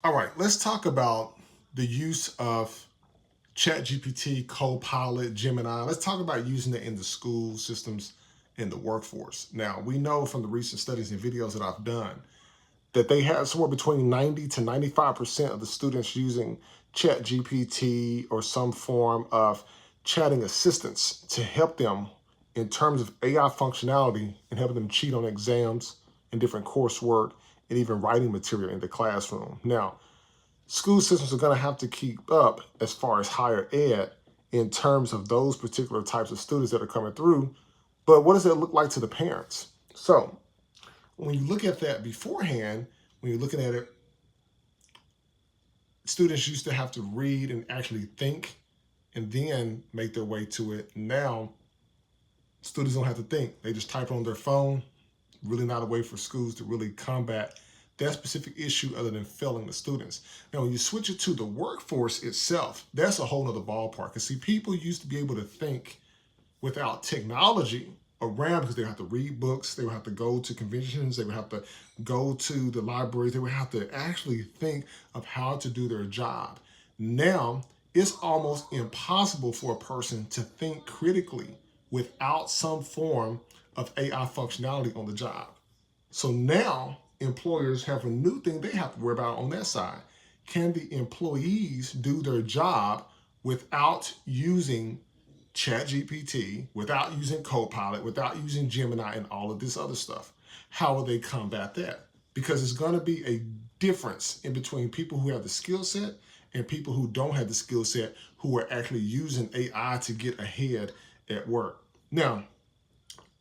All right, let's talk about the use of ChatGPT, Copilot, Gemini. Let's talk about using it in the school systems, in the workforce. Now, we know from the recent studies and videos that I've done that they have somewhere between 90 to 95% of the students using ChatGPT or some form of chatting assistance to help them in terms of AI functionality and helping them cheat on exams and different coursework and even writing material in the classroom. Now, school systems are going to have to keep up as far as higher ed in terms of those particular types of students that are coming through. But what does it look like to the parents? So when you look at that beforehand, when you're looking at it, students used to have to read and actually think and then make their way to it. Now, students don't have to think. They just type on their phone. Really not a way for schools to really combat that specific issue other than failing the students. Now, when you switch it to the workforce itself, that's a whole nother ballpark. And see, people used to be able to think without technology around because they would have to read books, they would have to go to conventions, they would have to go to the libraries, they would have to actually think of how to do their job. Now, it's almost impossible for a person to think critically without some form of AI functionality on the job. So now employers have a new thing they have to worry about on that side. Can the employees do their job without using ChatGPT, without using Copilot, without using Gemini and all of this other stuff? How will they combat that? Because it's going to be a difference in between people who have the skill set and people who don't have the skill set who are actually using AI to get ahead at work. Now,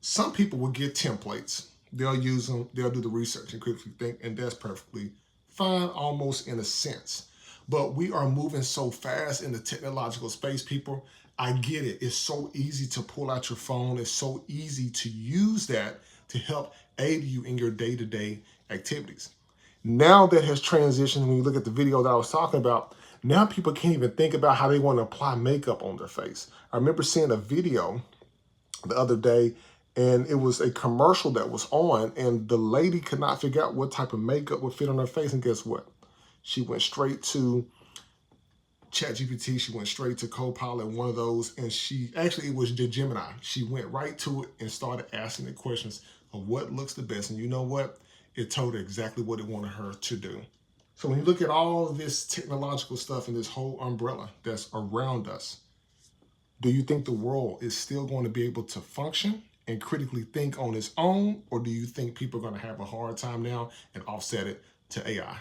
some people will get templates. They'll use them, they'll do the research and critically think, and that's perfectly fine, almost in a sense. But we are moving so fast in the technological space, people. I get it. It's so easy to pull out your phone. It's so easy to use that to help aid you in your day-to-day activities. Now that has transitioned, when you look at the video that I was talking about, now people can't even think about how they want to apply makeup on their face. I remember seeing a video the other day, and it was a commercial that was on, and the lady could not figure out what type of makeup would fit on her face. And guess what? She went straight to ChatGPT. She went straight to Copilot, one of those, and it was the Gemini. She went right to it and started asking the questions of what looks the best. And you know what? It told her exactly what it wanted her to do. So when you look at all of this technological stuff and this whole umbrella that's around us, do you think the world is still going to be able to function and critically think on its own? Or do you think people are going to have a hard time now and offset it to AI?